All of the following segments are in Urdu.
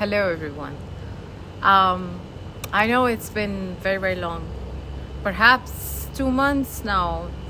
Hello everyone. I know it's been very very long, perhaps 2 months now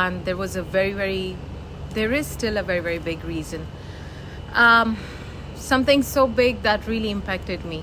and there is still a very very big reason. Something so big that really impacted me.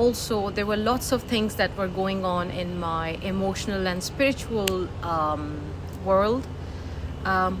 Also, there were lots of things that were going on in my emotional and spiritual world.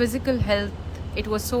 physical health, it was so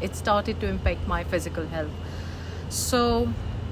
it started to impact my physical health. So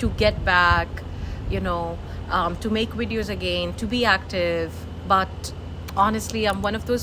to get back, to make videos again, to be active, but honestly I'm one of those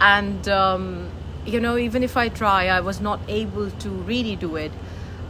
And even if I try, I was not able to really do it.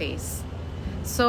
face. So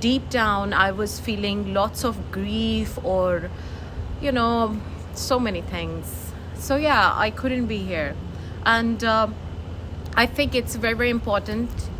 Deep down I was feeling lots of grief or so many things. So yeah, I couldn't be here. And I think it's very very important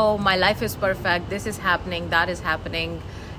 oh my life is perfect, this is happening, that is happening.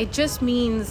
It just means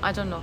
I don't know.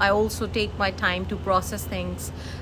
I also take my time to process things.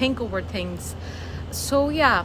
think over things. So yeah.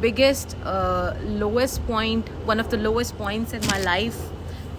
biggest lowest point, one of the lowest points in my life,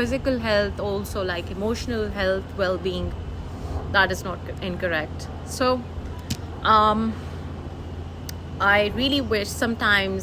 physical health, also like emotional health, well-being. That is not incorrect. So I really wish sometimes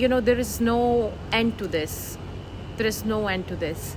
there is no end to this. There is no end to this.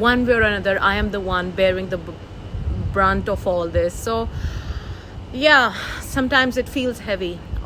one way or another I am the one bearing the brunt of all this. So yeah, sometimes it feels heavy.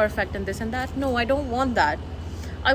perfect and this and that. No, I don't want that. I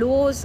lows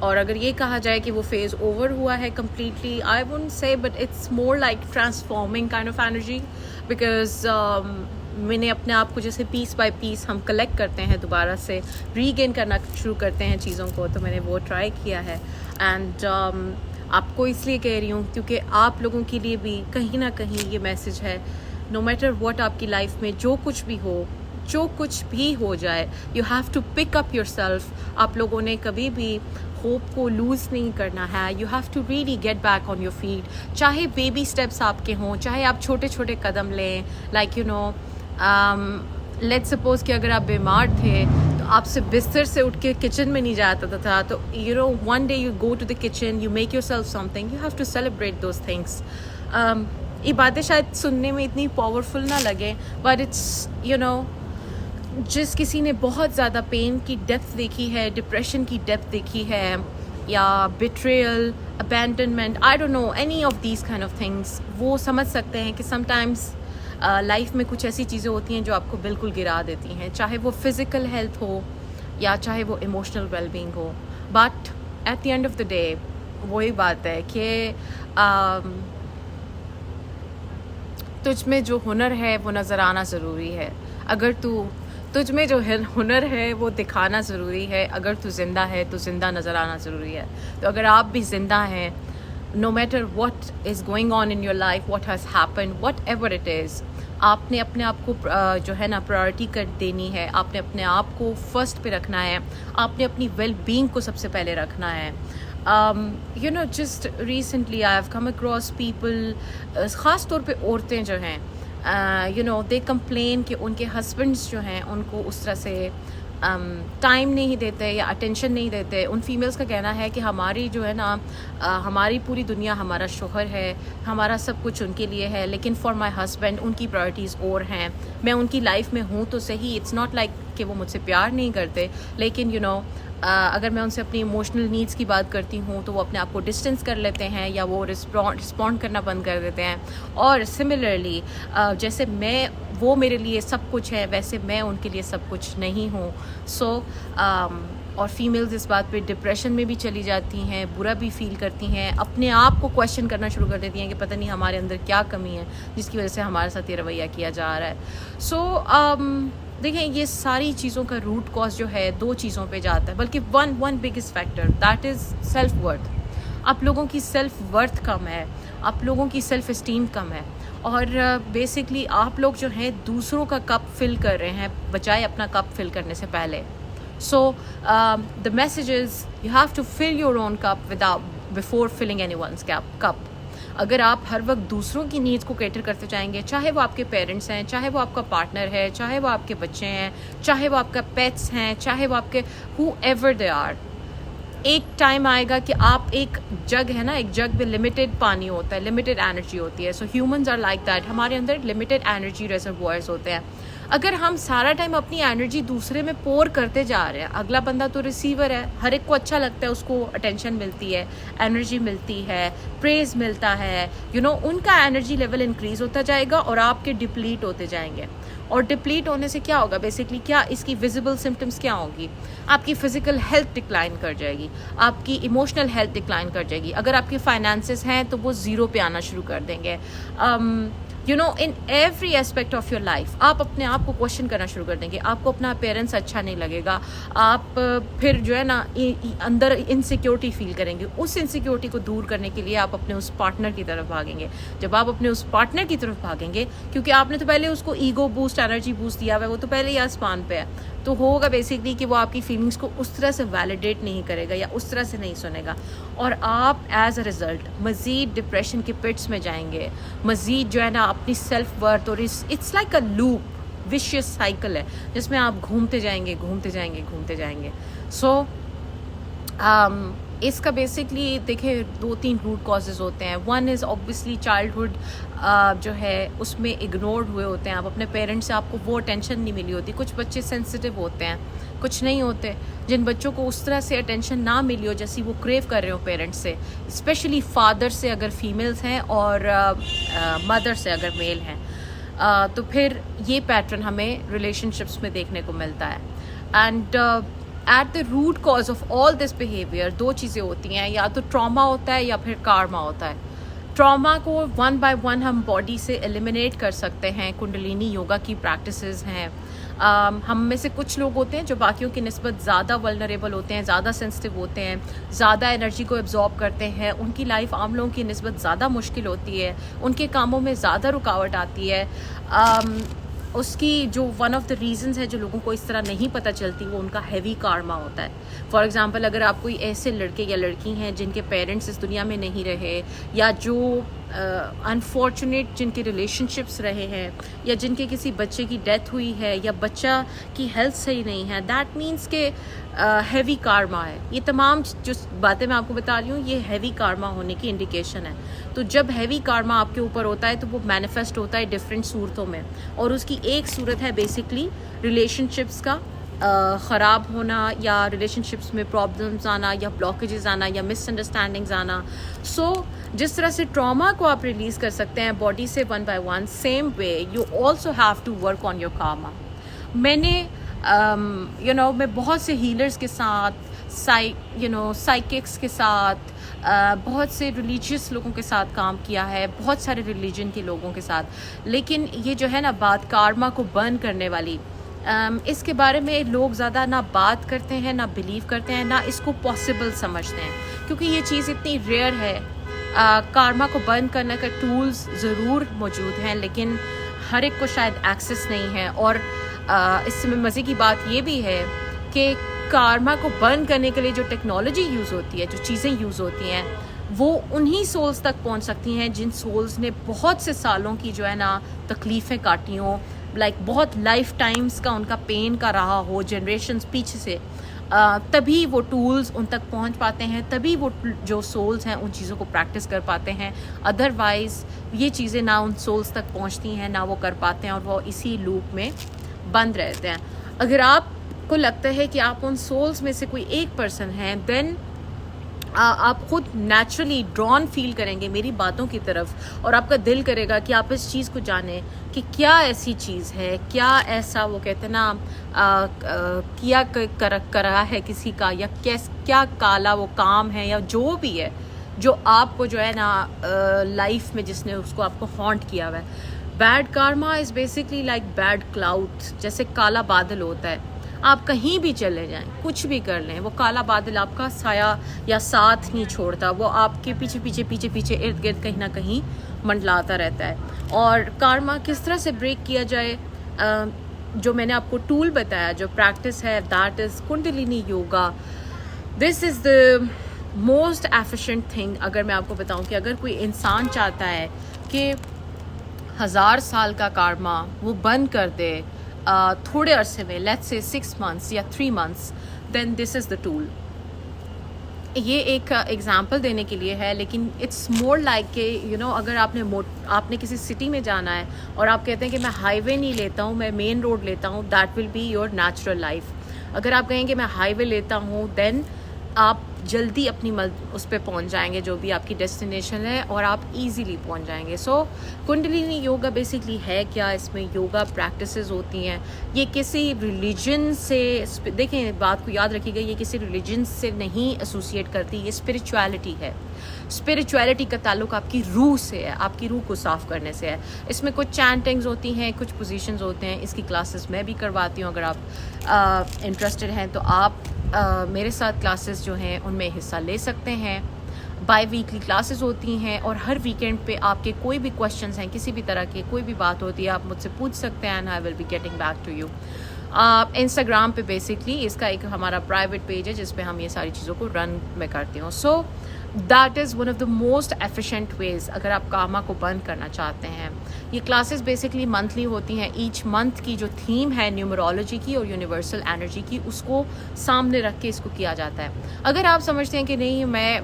اور اگر یہ کہا جائے کہ وہ فیز اوور ہوا ہے completely, I won't say, but it's more like transforming kind of energy, because میں نے اپنے آپ کو جیسے پیس بائی پیس ہم کلیکٹ کرتے ہیں, دوبارہ سے ری گین کرنا شروع کرتے ہیں چیزوں کو, تو میں نے وہ ٹرائی کیا ہے. اینڈ آپ کو اس لیے کہہ رہی ہوں کیونکہ آپ لوگوں کے لیے بھی کہیں نہ کہیں یہ میسج ہے, نو میٹر واٹ آپ کی لائف میں جو کچھ بھی ہو, جو کچھ بھی ہو جائے, you have to pick up yourself. آپ لوگوں نے کبھی بھی ہوپ کو لوز نہیں کرنا ہے. You have to really get back on your feet, چاہے بیبی اسٹیپس آپ کے ہوں, چاہے آپ چھوٹے چھوٹے قدم لیں. Like you know, let suppose کہ اگر آپ بیمار تھے تو آپ سے بستر سے اٹھ کے کچن میں نہیں جاتا تھا, تو you know one day you go to the kitchen, you make yourself something, you have to celebrate those things. یہ باتیں شاید سننے میں اتنی پاورفل نہ لگیں, بٹ اٹس یو نو, جس کسی نے بہت زیادہ پین کی ڈیپتھ دیکھی ہے, ڈپریشن کی ڈیپتھ دیکھی ہے, یا betrayal, abandonment, I don't know any of these kind of things, وہ سمجھ سکتے ہیں کہ سم ٹائمس لائف میں کچھ ایسی چیزیں ہوتی ہیں جو آپ کو بالکل گرا دیتی ہیں, چاہے وہ فزیکل ہیلتھ ہو یا چاہے وہ ایموشنل ویل بینگ ہو. But at the end of the day وہی بات ہے کہ تجھ میں جو ہنر ہے وہ نظر آنا ضروری ہے. اگر تجھ میں جو ہنر ہے وہ دکھانا ضروری ہے. اگر تو زندہ ہے تو زندہ نظر آنا ضروری ہے. تو اگر آپ بھی زندہ ہیں, no matter what is going on in your life, what has happened, whatever it is, آپ نے اپنے آپ کو جو ہے نا پرائورٹی کر دینی ہے. آپ نے اپنے آپ کو فرسٹ پہ رکھنا ہے. آپ نے اپنی ویل بینگ کو سب سے پہلے رکھنا ہے. You know, just recently I have come across people, خاص طور پہ عورتیں جو ہیں, یو نو دے کمپلین کہ ان کے ہسبینڈس جو ہیں ان کو اس طرح سے ٹائم نہیں دیتے یا اٹینشن نہیں دیتے. ان فیمیلز کا کہنا ہے کہ ہماری جو ہے نا, ہماری پوری دنیا ہمارا شوہر ہے, ہمارا سب کچھ ان کے لیے ہے, لیکن فار مائی ہسبینڈ ان کی پرائورٹیز اور ہیں. میں ان کی لائف میں ہوں تو صحیح, اٹس ناٹ لائک کہ وہ مجھ سے پیار نہیں کرتے, لیکن یو نو اگر میں ان سے اپنی ایموشنل نیڈس کی بات کرتی ہوں تو وہ اپنے آپ کو ڈسٹینس کر لیتے ہیں یا وہ رسپونڈ کرنا بند کر دیتے ہیں. اور سملرلی جیسے وہ میرے لیے سب کچھ ہے, ویسے میں ان کے لیے سب کچھ نہیں ہوں. سو اور فیمیلز اس بات پہ ڈپریشن میں بھی چلی جاتی ہیں, برا بھی فیل کرتی ہیں, اپنے آپ کو کویشچن کرنا شروع کر دیتی ہیں کہ پتہ نہیں ہمارے اندر کیا کمی ہے جس کی وجہ سے ہمارے ساتھ یہ رویہ کیا جا رہا ہے. سو دیکھیں, یہ ساری چیزوں کا روٹ کاز جو ہے دو چیزوں پہ جاتا ہے, بلکہ one biggest factor, that is self worth. آپ لوگوں کی سیلف ورتھ کم ہے, آپ لوگوں کی سیلف اسٹیم کم ہے, اور بیسکلی آپ لوگ جو ہیں دوسروں کا کپ فل کر رہے ہیں بجائے اپنا کپ فل کرنے سے پہلے. So the message is you have to fill your own cup before filling anyone's cup. اگر آپ ہر وقت دوسروں کی نیڈس کو کیٹر کرتے جائیں گے, چاہے وہ آپ کے پیرنٹس ہیں, چاہے وہ آپ کا پارٹنر ہے, چاہے وہ آپ کے بچے ہیں, چاہے وہ آپ کا پیٹس ہیں, چاہے وہ آپ کے ہو ایور دے آر, ایک ٹائم آئے گا کہ آپ ایک جگ ہے نا, ایک جگ میں لمیٹیڈ پانی ہوتا ہے, لمیٹیڈ انرجی ہوتی ہے. سو ہیومنز آر لائک دیٹ, ہمارے اندر لمیٹیڈ انرجی ریزروائرز ہوتے ہیں. اگر ہم سارا ٹائم اپنی انرجی دوسرے میں پور کرتے جا رہے ہیں, اگلا بندہ تو ریسیور ہے, ہر ایک کو اچھا لگتا ہے, اس کو اٹینشن ملتی ہے, انرجی ملتی ہے, پریز ملتا ہے, یو نو ان کا انرجی لیول انکریز ہوتا جائے گا اور آپ کے ڈپلیٹ ہوتے جائیں گے. اور ڈپلیٹ ہونے سے کیا ہوگا, بیسکلی کیا اس کی ویزیبل سمٹمس کیا ہوں گی, آپ کی فزیکل ہیلتھ ڈکلائن کر جائے گی, آپ کی ایموشنل ہیلتھ ڈکلائن کر جائے گی. اگر آپ کے فائنانسز ہیں تو وہ زیرو پہ آنا شروع کر دیں گے. You know in every aspect of your life آپ اپنے آپ کو کوشچن کرنا شروع کر دیں گے. آپ کو اپنا اپیرنس اچھا نہیں لگے گا, آپ پھر جو ہے نا اندر انسیکیورٹی فیل کریں گے. اس انسیکیورٹی کو دور کرنے کے لیے آپ اپنے اس پارٹنر کی طرف بھاگیں گے. جب آپ اپنے اس پارٹنر کی طرف بھاگیں گے, کیونکہ آپ نے تو پہلے اس کو ایگو بوسٹ, انرجی بوسٹ دیا ہوا ہے, وہ تو پہلے ہی آسمان پہ ہے, تو ہوگا بیسکلی کہ وہ آپ کی فیلنگس کو اس طرح سے ویلیڈیٹ نہیں کرے گا یا اس طرح سے نہیں سنے گا, اور آپ ایز اے ریزلٹ مزید ڈپریشن کے پٹس میں جائیں گے, مزید جو ہے نا اپنی سیلف ورتھ, اور it's like a loop, vicious cycle ہے جس میں آپ گھومتے جائیں گے, گھومتے جائیں گے, گھومتے جائیں گے. سو اس کا بیسکلی دیکھیں 2-3 روٹ کازز ہوتے ہیں. ون از اوبویسلی چائلڈہڈ جو ہے اس میں اگنورڈ ہوئے ہوتے ہیں آپ, اپنے پیرنٹس سے آپ کو وہ اٹینشن نہیں ملی ہوتی. کچھ بچے سینسٹیو ہوتے ہیں, کچھ نہیں ہوتے. جن بچوں کو اس طرح سے اٹینشن نہ ملی ہو جیسی وہ کریو کر رہے ہو پیرنٹس سے, اسپیشلی فادر سے اگر فیمیلز ہیں اور مدر سے اگر میل ہیں, تو پھر یہ پیٹرن ہمیں ریلیشن شپس میں دیکھنے کو ملتا ہے. And at the root cause of all this behaviour دو چیزیں ہوتی ہیں, یا تو ٹراما ہوتا ہے یا پھر کارما ہوتا ہے. ٹراما کو ون بائی ون ہم باڈی سے ایلیمینیٹ کر سکتے ہیں. کنڈلینی یوگا کی پریکٹسز ہیں. ہم میں سے کچھ لوگ ہوتے ہیں جو باقیوں کی نسبت زیادہ ولنریبل ہوتے ہیں, زیادہ سینسٹیو ہوتے ہیں, زیادہ انرجی کو ایبزارب کرتے ہیں. ان کی لائف عام لوگوں کی نسبت زیادہ مشکل ہوتی ہے, ان کے کاموں میں زیادہ رکاوٹ آتی ہے. اس کی جو ون آف دا ریزنز ہے جو لوگوں کو اس طرح نہیں پتہ چلتی, وہ ان کا ہیوی کارما ہوتا ہے. فار ایگزامپل, اگر آپ کوئی ایسے لڑکے یا لڑکی ہیں جن کے پیرنٹس اس دنیا میں نہیں رہے, یا جو انفارچونیٹ جن کے ریلیشن شپس رہے ہیں, یا جن کے کسی بچے کی ڈیتھ ہوئی ہے, یا بچہ کی ہیلتھ صحیح نہیں ہے, دیٹ مینس کہ ہیوی کارما ہے. یہ تمام جو باتیں میں آپ کو بتا رہی ہوں, یہ ہیوی کارما ہونے کی انڈیکیشن ہے. تو جب ہیوی کارما آپ کے اوپر ہوتا ہے تو وہ مینیفیسٹ ہوتا ہے ڈفرینٹ صورتوں میں, اور اس کی ایک صورت ہے بیسکلی ریلیشن شپس کا خراب ہونا, یا ریلیشن شپس میں پرابلمس آنا, یا بلاکیجز آنا, یا مس انڈرسٹینڈنگز آنا. سو جس طرح سے ٹراما کو آپ ریلیز کر سکتے ہیں باڈی سے one by one, same way you also have to work on your karma. میں نے میں بہت سے ہیلرز کے ساتھ, سائیککس کے ساتھ, بہت سے ریلیجیس لوگوں کے ساتھ کام کیا ہے, بہت سارے ریلیجن کے لوگوں کے ساتھ. لیکن یہ جو ہے نا بات کارما کو برن کرنے والی, اس کے بارے میں لوگ زیادہ نہ بات کرتے ہیں, نہ بلیو کرتے ہیں, نہ اس کو پاسبل سمجھتے ہیں, کیونکہ یہ چیز اتنی ریئر ہے. کارما کو برن کرنے کا ٹولز ضرور موجود ہیں, لیکن ہر ایک کو شاید ایکسیس نہیں ہے. اور اس میں مزے کی بات یہ بھی ہے کہ کارما کو برن کرنے کے لیے جو ٹیکنالوجی یوز ہوتی ہے, جو چیزیں یوز ہوتی ہیں, وہ انہی سولز تک پہنچ سکتی ہیں جن سولز نے بہت سے سالوں کی جو ہے نا تکلیفیں کاٹی ہوں, لائک بہت لائف ٹائمز کا ان کا پین کا رہا ہو, جنریشنز پیچھے سے. تبھی وہ ٹولز ان تک پہنچ پاتے ہیں, تبھی وہ جو سولز ہیں ان چیزوں کو پریکٹس کر پاتے ہیں. ادروائز یہ چیزیں نہ ان سولز تک پہنچتی ہیں, نہ وہ کر پاتے ہیں, اور وہ اسی لوپ میں بند رہتے ہیں. اگر آپ کو لگتا ہے کہ آپ ان سولز میں سے کوئی ایک پرسن ہیں, دین آپ خود نیچرلی ڈرون فیل کریں گے میری باتوں کی طرف, اور آپ کا دل کرے گا کہ آپ اس چیز کو جانیں کہ کیا ایسی چیز ہے, کیا ایسا وہ کہتے ہیں نا کیا کرا ہے کسی کا, یا کیا کالا وہ کام ہے, یا جو بھی ہے جو آپ کو جو ہے نا لائف میں جس نے اس کو آپ کو ہانٹ کیا ہوا ہے. Bad karma is basically like bad cloud, جیسے کالا بادل ہوتا ہے. آپ کہیں بھی چلے جائیں, کچھ بھی کر لیں, وہ کالا بادل آپ کا سایہ یا ساتھ نہیں چھوڑتا, وہ آپ کے پیچھے ارد گرد کہیں نہ کہیں منڈلاتا رہتا ہے. اور کارما کس طرح سے بریک کیا جائے, جو میں نے آپ کو ٹول بتایا, جو پریکٹس ہے, that is Kundalini yoga. This is the most efficient thing. اگر میں آپ کو بتاؤں کہ اگر کوئی انسان چاہتا ہے کہ 1000 سال کا کارما وہ بند کر دے تھوڑے عرصے میں, لیٹس سے 6 months یا 3 months, then this is the tool. یہ ایک ایگزامپل دینے کے لیے ہے, لیکن اٹس مور لائک کہ اگر آپ نے کسی سٹی میں جانا ہے اور آپ کہتے ہیں کہ میں ہائی وے نہیں لیتا ہوں, میں مین روڈ لیتا ہوں, that will be your natural life. اگر آپ کہیں کہ میں ہائی وے لیتا ہوں, دین آپ جلدی اپنی اس پہ پہنچ جائیں گے جو بھی آپ کی ڈیسٹینیشن ہے, اور آپ ایزیلی پہنچ جائیں گے. سو کنڈلینی یوگا بیسکلی ہے کیا, اس میں یوگا پریکٹسز ہوتی ہیں. یہ کسی ریلیجن سے, دیکھیں بات کو یاد رکھیے گا, یہ کسی ریلیجن سے نہیں ایسوسیٹ کرتی, یہ اسپریچویلٹی ہے. اسپریچویلٹی کا تعلق آپ کی روح سے ہے, آپ کی روح کو صاف کرنے سے ہے. اس میں کچھ چینٹنگز ہوتی ہیں, کچھ پوزیشنز ہوتے ہیں. اس کی کلاسز میں بھی کرواتی ہوں, اگر آپ انٹرسٹڈ ہیں تو آپ میرے ساتھ کلاسز جو ہیں ان میں حصہ لے سکتے ہیں. بائی ویکلی کلاسز ہوتی ہیں, اور ہر ویکینڈ پہ آپ کے کوئی بھی کویشچنز ہیں, کسی بھی طرح کی کوئی بھی بات ہوتی ہے, آپ مجھ سے پوچھ سکتے ہیں, and I will be getting back to you. Instagram پہ بیسکلی اس کا ایک ہمارا پرائیویٹ پیج ہے جس پہ ہم یہ ساری چیزوں کو رن میں کرتی ہوں. So that is one of the most efficient ways اگر آپ کارما کو بند کرنا چاہتے ہیں. یہ کلاسز بیسکلی منتھلی ہوتی ہیں. ایچ منتھ کی جو تھیم ہے نیومرولوجی کی اور یونیورسل انرجی کی, اس کو سامنے رکھ کے اس کو کیا جاتا ہے. اگر آپ سمجھتے ہیں کہ نہیں میں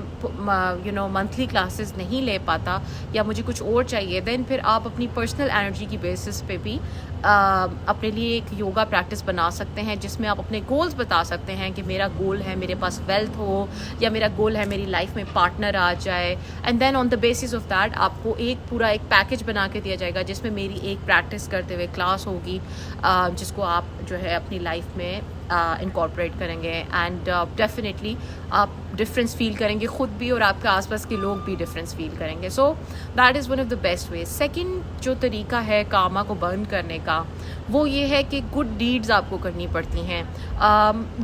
منتھلی کلاسز نہیں لے پاتا, یا مجھے کچھ اور چاہیے, دین پھر آپ اپنی پرسنل انرجی کی بیسس پہ بھی اپنے لیے ایک یوگا پریکٹس بنا سکتے ہیں, جس میں آپ اپنے گولز بتا سکتے ہیں کہ میرا گول ہے میرے پاس ویلتھ ہو, یا میرا گول ہے میری لائف میں پارٹنر آ جائے. And then on the basis of that آپ کو ایک پورا ایک پیکج بنا کے دیا جائے گا, جس میں میری ایک پریکٹس کرتے ہوئے کلاس ہوگی, جس کو آپ جو ہے اپنی لائف میں انکارپوریٹ کریں گے اینڈ ڈیفینیٹلی آپ ڈفرینس فیل کریں گے خود بھی اور آپ کے آس پاس کے لوگ بھی ڈفرینس فیل کریں گے. سو that is one of the best way. Second جو طریقہ ہے کارما کو برن کرنے کا وہ یہ ہے کہ گڈ ڈیڈز آپ کو کرنی پڑتی ہیں.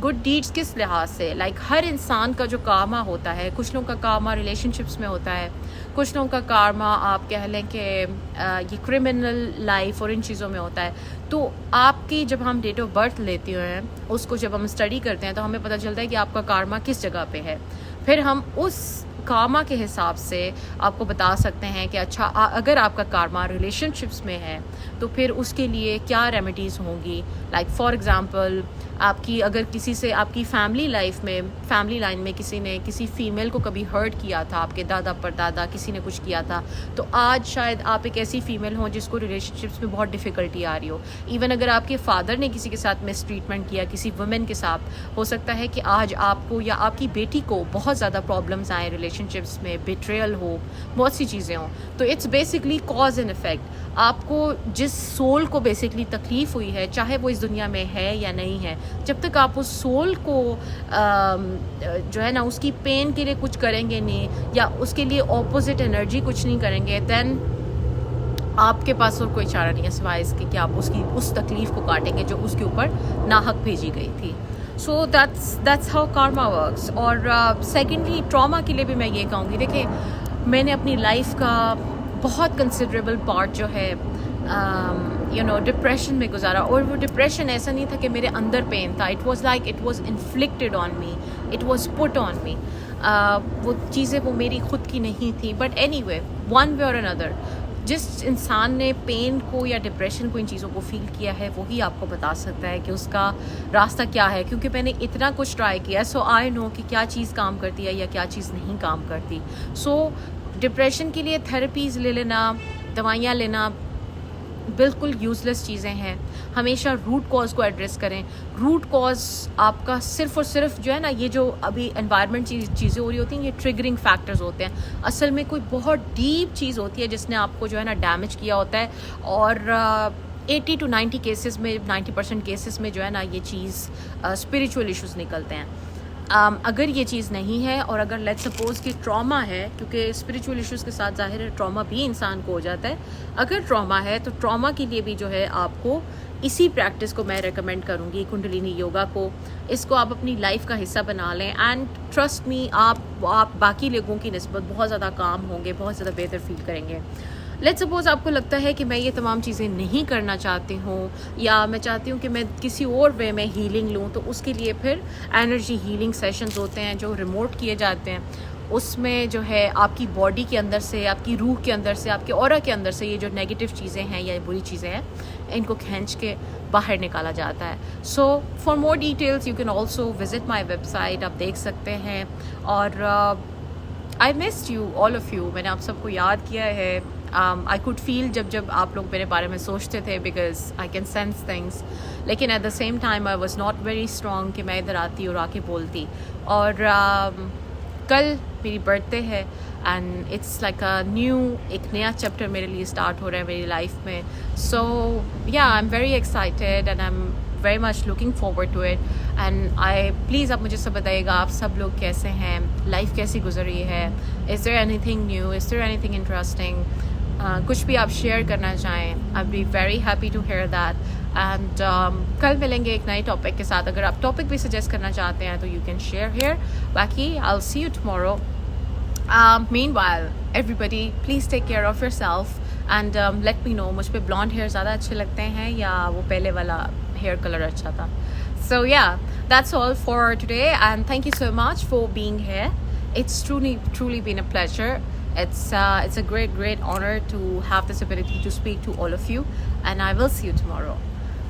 گڈ ڈیڈز کس لحاظ سے؟ لائک ہر انسان کا جو کارما ہوتا ہے, کچھ لوگوں کا کارما ریلیشن شپس میں ہوتا ہے, کچھ لوگوں کا کارما آپ کہہ لیں کہ یہ کرمنل لائف اور ان چیزوں میں ہوتا ہے. تو آپ کی جب ہم ڈیٹ آف برتھ لیتے ہیں اس کو جب ہم اسٹڈی کرتے ہیں تو ہمیں پتہ چلتا ہے کہ آپ کا کارما کس جگہ پہ ہے. پھر ہم اس کارما کے حساب سے آپ کو بتا سکتے ہیں کہ اچھا اگر آپ کا کارما ریلیشن شپس میں ہے تو پھر اس کے لیے کیا ریمیڈیز ہوں گی. لائک فار ایگزامپل آپ کی اگر کسی سے آپ کی فیملی لائف میں فیملی لائن میں کسی نے کسی فیمیل کو کبھی ہرٹ کیا تھا, آپ کے دادا پردادا کسی نے کچھ کیا تھا, تو آج شاید آپ ایک ایسی فیمیل ہوں جس کو ریلیشن شپس میں بہت ڈفیکلٹی آ رہی ہو. ایون اگر آپ کے فادر نے کسی کے ساتھ مس ٹریٹمنٹ کیا کسی وومن کے ساتھ, ہو سکتا ہے کہ آج آپ کو یا آپ کی بیٹی کو بہت زیادہ پرابلمس آئیں ریلیشن شپس میں, بیٹریل ہو, بہت سی چیزیں ہوں. تو it's basically cause and effect. آپ کو جس سول کو بیسکلی تکلیف ہوئی ہے, چاہے وہ اس دنیا میں ہے یا نہیں ہے, جب تک آپ اس سول کو جو ہے نا اس کی پین کے لیے کچھ کریں گے نہیں یا اس کے لیے اپوزٹ انرجی کچھ نہیں کریں گے, دین آپ کے پاس اور کوئی چارہ نہیں ہے سوائے اس کے کہ آپ اس تکلیف کو کاٹیں گے جو اس کے اوپر ناحق بھیجی گئی تھی. So that's how karma works. اور سیکنڈلی ٹراما کے لیے بھی میں یہ کہوں گی, دیکھیں میں نے اپنی لائف کا بہت کنسیڈریبل پارٹ جو ہے ڈپریشن میں گزارا. اور وہ ڈپریشن ایسا نہیں تھا کہ میرے اندر پین تھا, it was inflicted on me, it was put on me. وہ چیزیں وہ میری خود کی نہیں تھی. But anyway one way اور اندر جس انسان نے پین کو یا ڈپریشن کو ان چیزوں کو فیل کیا ہے وہی آپ کو بتا سکتا ہے کہ اس کا راستہ کیا ہے. کیونکہ میں نے اتنا کچھ ٹرائی کیا, سو آئی نو کہ کیا چیز کام کرتی ہے یا کیا چیز نہیں کام کرتی. سو ڈپریشن کے لیے تھراپیز لے لینا, دوائیاں لینا بالکل یوزلیس چیزیں ہیں. ہمیشہ روٹ کاز کو ایڈریس کریں. روٹ کاز آپ کا صرف اور صرف جو ہے نا یہ جو ابھی انوائرمنٹ چیزیں ہو رہی ہوتی ہیں یہ ٹریگرنگ فیکٹرز ہوتے ہیں. اصل میں کوئی بہت ڈیپ چیز ہوتی ہے جس نے آپ کو جو ہے نا ڈیمیج کیا ہوتا ہے. اور 80 to 90 کیسز میں 90% کیسز میں جو ہے نا یہ چیز اسپریچول ایشوز نکلتے ہیں. اگر یہ چیز نہیں ہے اور اگر لیٹ سپوز کہ ٹراما ہے, کیونکہ اسپریچول ایشوز کے ساتھ ظاہر ہے ٹراما بھی انسان کو ہو جاتا ہے, اگر ٹراما ہے تو ٹراما کے لیے بھی جو ہے آپ کو اسی پریکٹس کو میں ریکمینڈ کروں گی, کنڈلینی یوگا کو. اس کو آپ اپنی لائف کا حصہ بنا لیں اینڈ ٹرسٹ می آپ باقی لوگوں کی نسبت بہت زیادہ کام ہوں گے, بہت زیادہ بہتر فیل کریں گے. لیٹ سپوز آپ کو لگتا ہے کہ میں یہ تمام چیزیں نہیں کرنا چاہتی ہوں یا میں چاہتی ہوں کہ میں کسی اور وے میں ہیلنگ لوں, تو اس کے لیے پھر انرجی ہیلنگ سیشنز ہوتے ہیں جو ریموٹ کیے جاتے ہیں. اس میں جو ہے آپ کی باڈی کے اندر سے, آپ کی روح کے اندر سے, آپ کے اورا کے اندر سے یہ جو نیگیٹو چیزیں ہیں یا بری چیزیں ہیں ان کو کھینچ کے باہر نکالا جاتا ہے. So for more details you can also visit my website, آپ دیکھ سکتے ہیں. اور I missed you all of you, میں نے آپ سب کو یاد کیا ہے. آئی کوڈ فیل جب آپ لوگ میرے بارے میں سوچتے تھے because I can sense things, لیکن at the same time I was not very strong کہ میں ادھر آتی اور آ کے بولتی. اور کل میری برتھ ڈے ہے اینڈ اٹس لائک ایک نیا چیپٹر میرے لیے اسٹارٹ ہو رہا ہے میری لائف میں. So yeah I am very excited and I am very much looking forward to it. And please آپ مجھے سب بتائیے گا آپ سب لوگ کیسے ہیں, لائف کیسی گزری ہے, is there anything new, is there anything interesting, کچھ بھی آپ شیئر کرنا چاہیں, I be very happy to hear that. And کل ملیں گے ایک نئے ٹاپک کے ساتھ. اگر آپ ٹاپک بھی سجیسٹ کرنا چاہتے ہیں تو یو کین شیئر ہیئر. باقی I will see you tomorrow. Meanwhile everybody please take care of yourself and let me know مجھ پہ بلانڈ ہیئر زیادہ اچھے لگتے ہیں یا وہ پہلے والا ہیئر کلر اچھا تھا. سو یا that's all for today and thank you so much for being here. It's truly been a pleasure. It's a great honor to have this ability to speak to all of you, and I will see you tomorrow.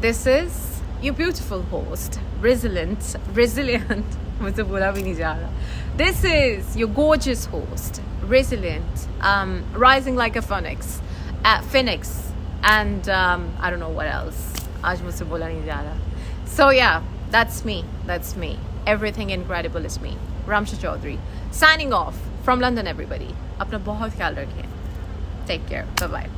This is your beautiful host, resilient. مجھے بولا بھی نہیں جا رہا. This is your gorgeous host, resilient, rising like a phoenix, and I don't know what else. آج مجھ سے بولا نہیں جا رہا. So yeah, that's me. Everything incredible is me. Ramsha Chaudhary signing off from London everybody. اپنا بہت خیال رکھیں. Take care. Bye bye.